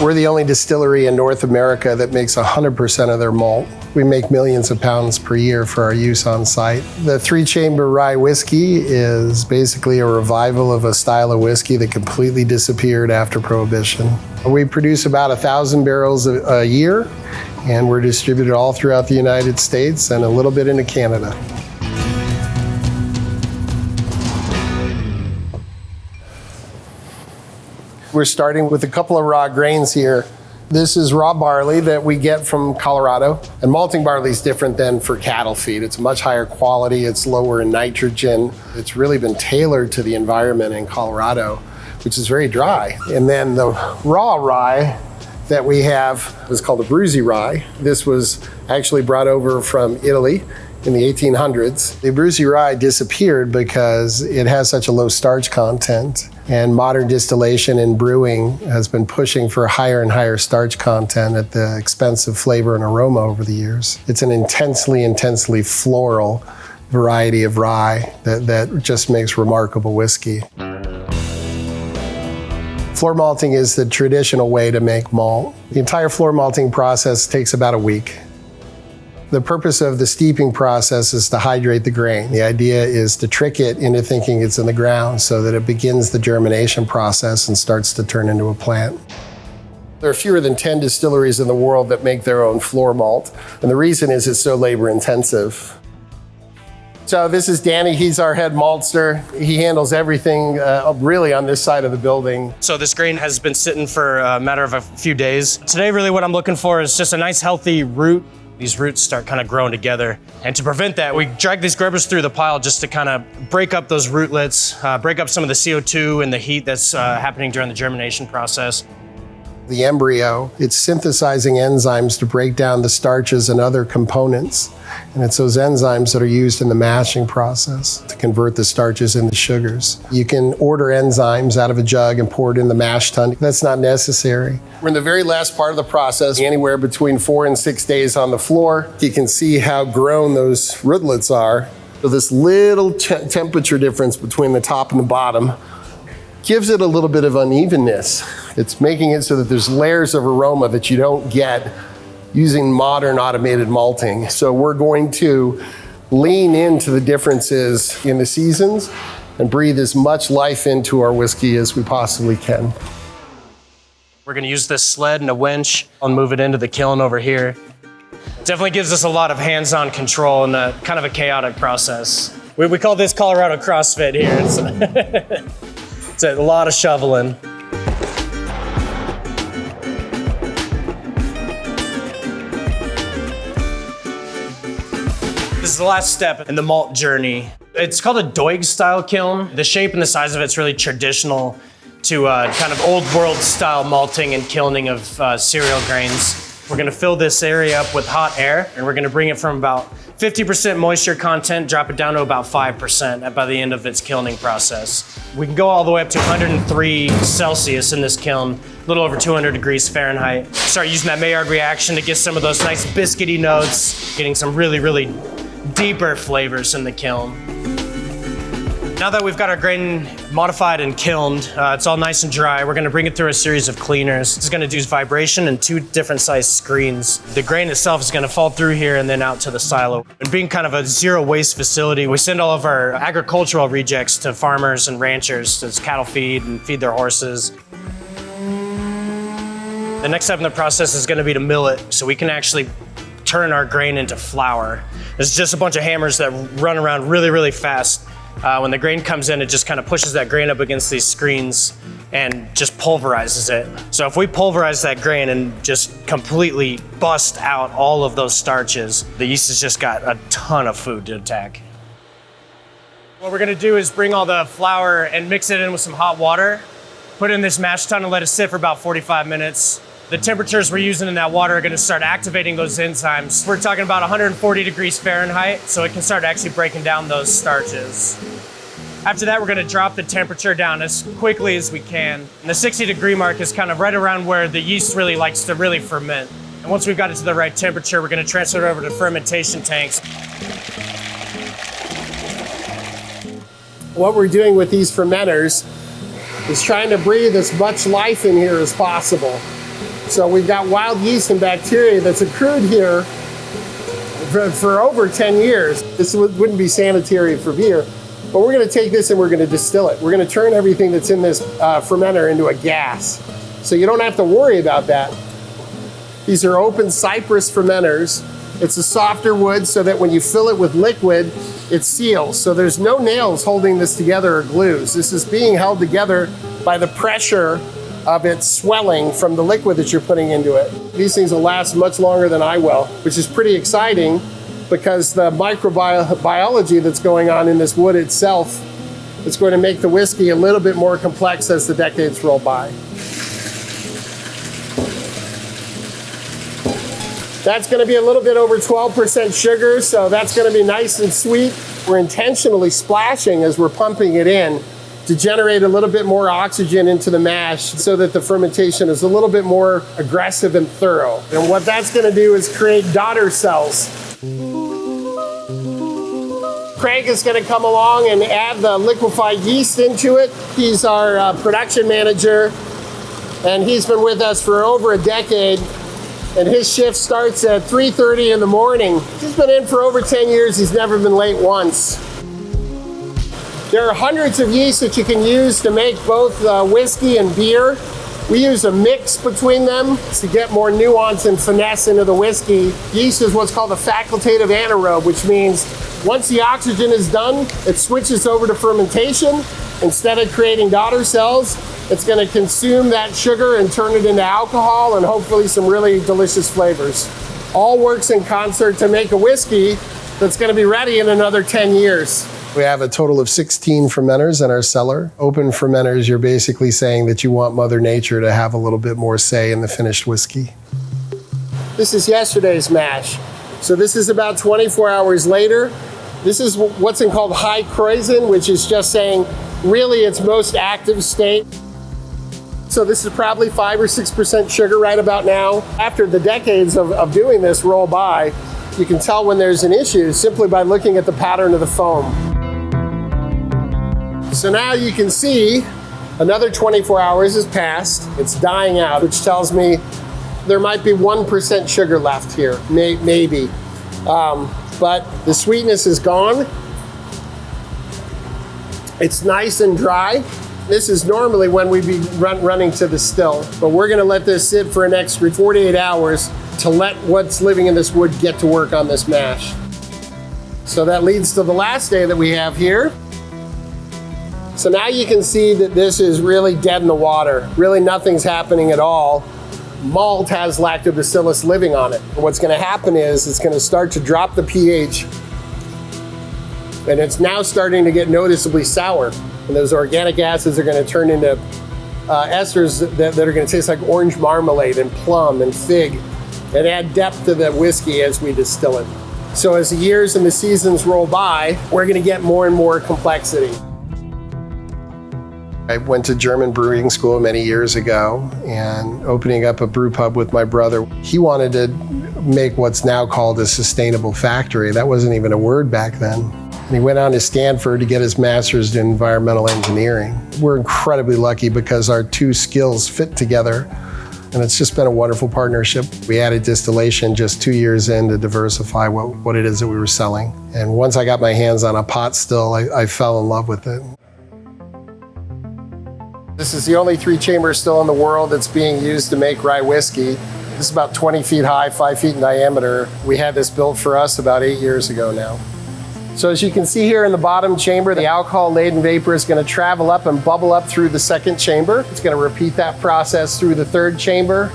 We're the only distillery in North America that makes 100% of their malt. We make millions of pounds per year for our use on site. The three-chamber rye whiskey is basically a revival of a style of whiskey that completely disappeared after Prohibition. We produce about 1,000 barrels a year, and we're distributed all throughout the United States and a little bit into Canada. We're starting with a couple of raw grains here. This is raw barley that we get from Colorado. And malting barley is different than for cattle feed. It's much higher quality, it's lower in nitrogen. It's really been tailored to the environment in Colorado, which is very dry. And then the raw rye that we have is called the Abruzzi rye. This was actually brought over from Italy in the 1800s. The Abruzzi rye disappeared because it has such a low starch content, and modern distillation and brewing has been pushing for higher and higher starch content at the expense of flavor and aroma over the years. It's an intensely floral variety of rye that just makes remarkable whiskey. Floor malting is the traditional way to make malt. The entire floor malting process takes about a week. The purpose of the steeping process is to hydrate the grain. The idea is to trick it into thinking it's in the ground so that it begins the germination process and starts to turn into a plant. There are fewer than 10 distilleries in the world that make their own floor malt, and the reason is it's so labor intensive. So this is Danny, he's our head maltster. He handles everything really on this side of the building. So this grain has been sitting for a matter of a few days. Today really what I'm looking for is just a nice healthy root. These roots start kind of growing together. And to prevent that, we drag these grubbers through the pile just to kind of break up those rootlets, break up some of the CO2 and the heat that's happening during the germination process. The embryo, it's synthesizing enzymes to break down the starches and other components. And it's those enzymes that are used in the mashing process to convert the starches into sugars. You can order enzymes out of a jug and pour it in the mash tun. That's not necessary. We're in the very last part of the process, anywhere between 4 and 6 days on the floor. You can see how grown those rootlets are. So this little temperature difference between the top and the bottom gives it a little bit of unevenness. It's making it so that there's layers of aroma that you don't get using modern automated malting. So we're going to lean into the differences in the seasons and breathe as much life into our whiskey as we possibly can. We're gonna use this sled and a winch. I'll move it into the kiln over here. Definitely gives us a lot of hands-on control in a kind of a chaotic process. We call this Colorado CrossFit here. It's a lot of shoveling. This is the last step in the malt journey. It's called a Doig style kiln. The shape and the size of it's really traditional to kind of old world style malting and kilning of cereal grains. We're gonna fill this area up with hot air, and we're gonna bring it from about 50% moisture content, drop it down to about 5% by the end of its kilning process. We can go all the way up to 103 Celsius in this kiln, a little over 200 degrees Fahrenheit. Start using that Maillard reaction to get some of those nice biscuity notes, getting some really deeper flavors in the kiln. Now that we've got our grain modified and kilned, it's all nice and dry, we're gonna bring it through a series of cleaners. It's gonna do vibration in 2 different sized screens. The grain itself is gonna fall through here and then out to the silo. And being kind of a zero waste facility, we send all of our agricultural rejects to farmers and ranchers as cattle feed and feed their horses. The next step in the process is gonna be to mill it so we can actually turn our grain into flour. There's just a bunch of hammers that run around really fast. When the grain comes in, it just kind of pushes that grain up against these screens and just pulverizes it. So if we pulverize that grain and just completely bust out all of those starches, the yeast has just got a ton of food to attack. What we're gonna do is bring all the flour and mix it in with some hot water, put it in this mash tun and let it sit for about 45 minutes. The temperatures we're using in that water are gonna start activating those enzymes. We're talking about 140 degrees Fahrenheit, so it can start actually breaking down those starches. After that, we're gonna drop the temperature down as quickly as we can. And the 60-degree mark is kind of right around where the yeast really likes to really ferment. And once we've got it to the right temperature, we're gonna transfer it over to fermentation tanks. What we're doing with these fermenters is trying to breathe as much life in here as possible. So we've got wild yeast and bacteria that's accrued here for over 10 years. This wouldn't be sanitary for beer, but we're gonna take this and we're gonna distill it. We're gonna turn everything that's in this fermenter into a gas. So you don't have to worry about that. These are open cypress fermenters. It's a softer wood so that when you fill it with liquid, it seals. So there's no nails holding this together or glues. This is being held together by the pressure of its swelling from the liquid that you're putting into it. These things will last much longer than I will, which is pretty exciting because the microbiology that's going on in this wood itself is going to make the whiskey a little bit more complex as the decades roll by. That's gonna be a little bit over 12% sugar, so that's gonna be nice and sweet. We're intentionally splashing as we're pumping it in to generate a little bit more oxygen into the mash so that the fermentation is a little bit more aggressive and thorough. And what that's gonna do is create daughter cells. Craig is gonna come along and add the liquefied yeast into it. He's our production manager, and he's been with us for over a decade. And his shift starts at 3:30 in the morning. He's been in for over 10 years. He's never been late once. There are hundreds of yeasts that you can use to make both whiskey and beer. We use a mix between them to get more nuance and finesse into the whiskey. Yeast is what's called a facultative anaerobe, which means once the oxygen is done, it switches over to fermentation. Instead of creating daughter cells, it's going to consume that sugar and turn it into alcohol and hopefully some really delicious flavors. All works in concert to make a whiskey that's going to be ready in another 10 years. We have a total of 16 fermenters in our cellar. Open fermenters, you're basically saying that you want Mother Nature to have a little bit more say in the finished whiskey. This is yesterday's mash. So this is about 24 hours later. This is what's called high krausen, which is just saying really its most active state. So this is probably 5 or 6% sugar right about now. After the decades of doing this roll by, you can tell when there's an issue simply by looking at the pattern of the foam. So now you can see another 24 hours has passed. It's dying out, which tells me there might be 1% sugar left here, maybe. But the sweetness is gone. It's nice and dry. This is normally when we'd be running to the still, but we're gonna let this sit for an extra 48 hours to let what's living in this wood get to work on this mash. So that leads to the last day that we have here. So now you can see that this is really dead in the water. Really nothing's happening at all. Malt has lactobacillus living on it. What's gonna happen is it's gonna start to drop the pH, and it's now starting to get noticeably sour. And those organic acids are going to turn into esters that are going to taste like orange marmalade and plum and fig and add depth to the whiskey as we distill it. So as the years and the seasons roll by, we're going to get more and more complexity. I went to German brewing school many years ago and opening up a brew pub with my brother. He wanted to make what's now called a sustainable factory. That wasn't even a word back then. And he went on to Stanford to get his master's in environmental engineering. We're incredibly lucky because our two skills fit together, and it's just been a wonderful partnership. We added distillation just 2 years in to diversify what it is that we were selling. And once I got my hands on a pot still, I fell in love with it. This is the only 3-chamber still in the world that's being used to make rye whiskey. This is about 20 feet high, 5 feet in diameter. We had this built for us about 8 years ago now. So as you can see here in the bottom chamber, the alcohol-laden vapor is going to travel up and bubble up through the second chamber. It's going to repeat that process through the third chamber.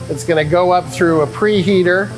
It's going to go up through a preheater,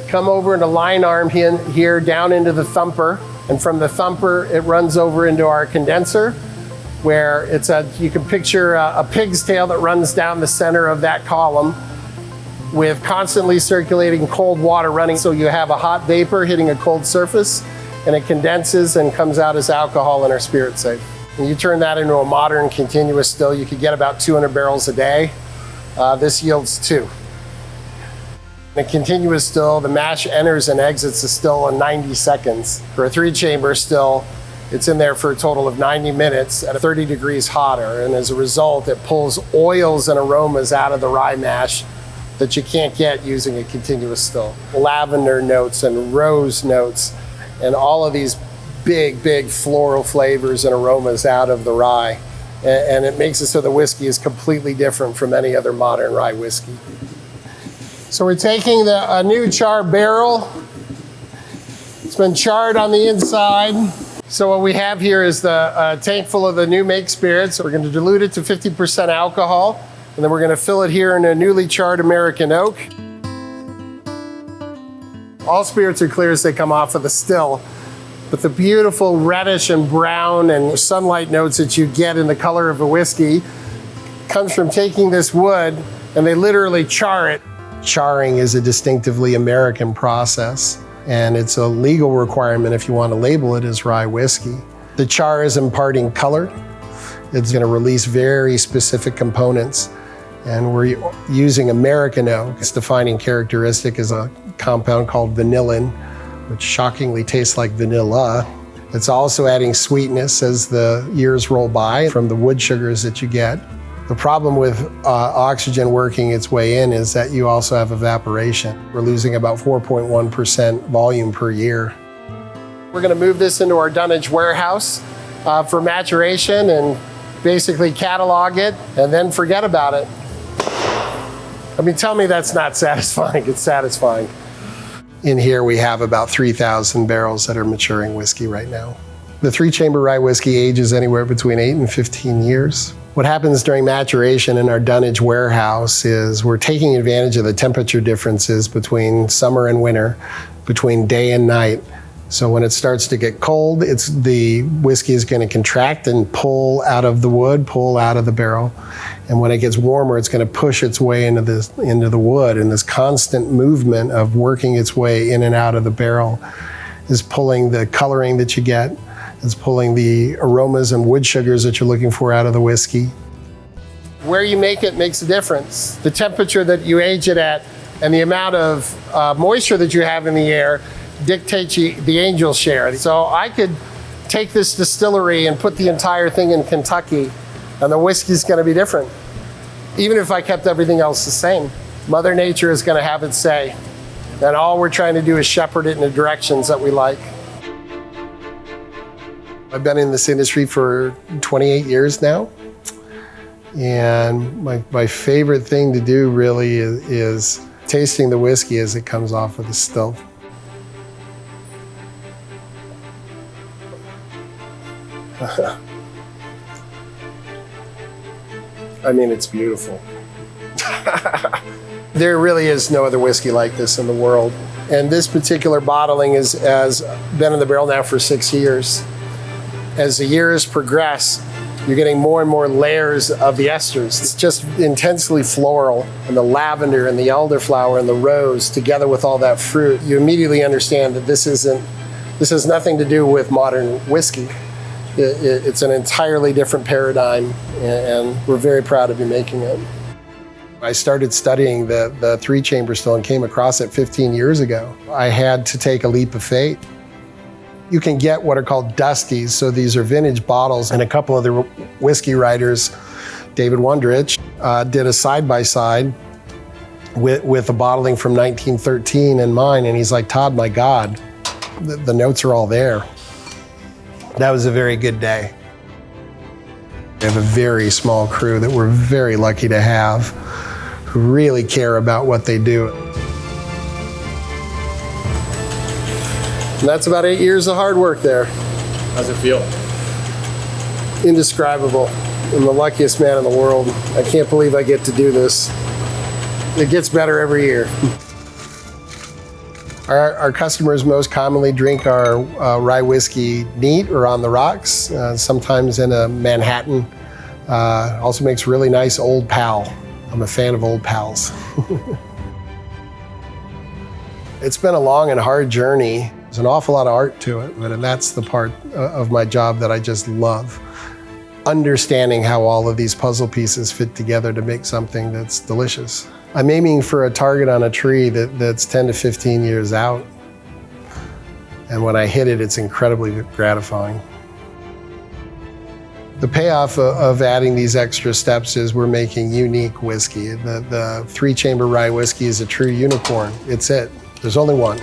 come over into line arm here down into the thumper, and from the thumper it runs over into our condenser, where you can picture a pig's tail that runs down the center of that column with constantly circulating cold water running. So you have a hot vapor hitting a cold surface, and it condenses and comes out as alcohol in our spirit safe. When you turn that into a modern continuous still, you could get about 200 barrels a day. This yields 2. In a continuous still, the mash enters and exits the still in 90 seconds. For a 3-chamber still, it's in there for a total of 90 minutes at 30 degrees hotter, and as a result, it pulls oils and aromas out of the rye mash that you can't get using a continuous still. Lavender notes and rose notes and all of these big floral flavors and aromas out of the rye. And it makes it so the whiskey is completely different from any other modern rye whiskey. So we're taking a new char barrel. It's been charred on the inside. So what we have here is the tank full of the new make spirits. We're going to dilute it to 50% alcohol, and then we're going to fill it here in a newly charred American oak. All spirits are clear as they come off of the still, but the beautiful reddish and brown and sunlight notes that you get in the color of a whiskey comes from taking this wood and they literally char it. Charring is a distinctively American process, and it's a legal requirement if you want to label it as rye whiskey. The char is imparting color. It's going to release very specific components, and we're using American oak. Its defining characteristic is a compound called vanillin, which shockingly tastes like vanilla. It's also adding sweetness as the years roll by from the wood sugars that you get. The problem with oxygen working its way in is that you also have evaporation. We're losing about 4.1% volume per year. We're going to move this into our dunnage warehouse for maturation and basically catalog it and then forget about it. I mean, tell me that's not satisfying. It's satisfying. In here we have about 3,000 barrels that are maturing whiskey right now. The 3-chamber rye whiskey ages anywhere between 8 and 15 years. What happens during maturation in our dunnage warehouse is we're taking advantage of the temperature differences between summer and winter, between day and night. So when it starts to get cold, the whiskey is going to contract and pull out of the wood, pull out of the barrel. And when it gets warmer, it's going to push its way into the wood. And this constant movement of working its way in and out of the barrel is pulling the coloring that you get. It's pulling the aromas and wood sugars that you're looking for out of the whiskey. Where you make it makes a difference. The temperature that you age it at and the amount of moisture that you have in the air dictates the angel share. So I could take this distillery and put the entire thing in Kentucky, and the whiskey's going to be different. Even if I kept everything else the same, Mother Nature is going to have its say. And all we're trying to do is shepherd it in the directions that we like. I've been in this industry for 28 years now. And my favorite thing to do really is tasting the whiskey as it comes off of the still. I mean, it's beautiful. There really is no other whiskey like this in the world. And this particular bottling has been in the barrel now for 6 years. As the years progress, you're getting more and more layers of the esters. It's just intensely floral, and the lavender and the elderflower and the rose together with all that fruit. You immediately understand that this has nothing to do with modern whiskey. It's an entirely different paradigm, and we're very proud to be making it. I started studying the 3-chamber still and came across it 15 years ago. I had to take a leap of faith. You can get what are called dusties, so these are vintage bottles, and a couple of the whiskey writers, David Wondrich, did a side-by-side with a bottling from 1913 and mine, and he's like, Todd, my God, the notes are all there. That was a very good day. We have a very small crew that we're very lucky to have, who really care about what they do. And that's about 8 years of hard work there. How's it feel? Indescribable. I'm the luckiest man in the world. I can't believe I get to do this. It gets better every year. Our customers most commonly drink our rye whiskey neat or on the rocks, sometimes in a Manhattan. Also makes really nice Old Pal. I'm a fan of Old Pals. It's been a long and hard journey. There's an awful lot of art to it, and that's the part of my job that I just love. Understanding how all of these puzzle pieces fit together to make something that's delicious. I'm aiming for a target on a tree that's 10 to 15 years out. And when I hit it, it's incredibly gratifying. The payoff of adding these extra steps is we're making unique whiskey. The three-chamber rye whiskey is a true unicorn. It's it. There's only one.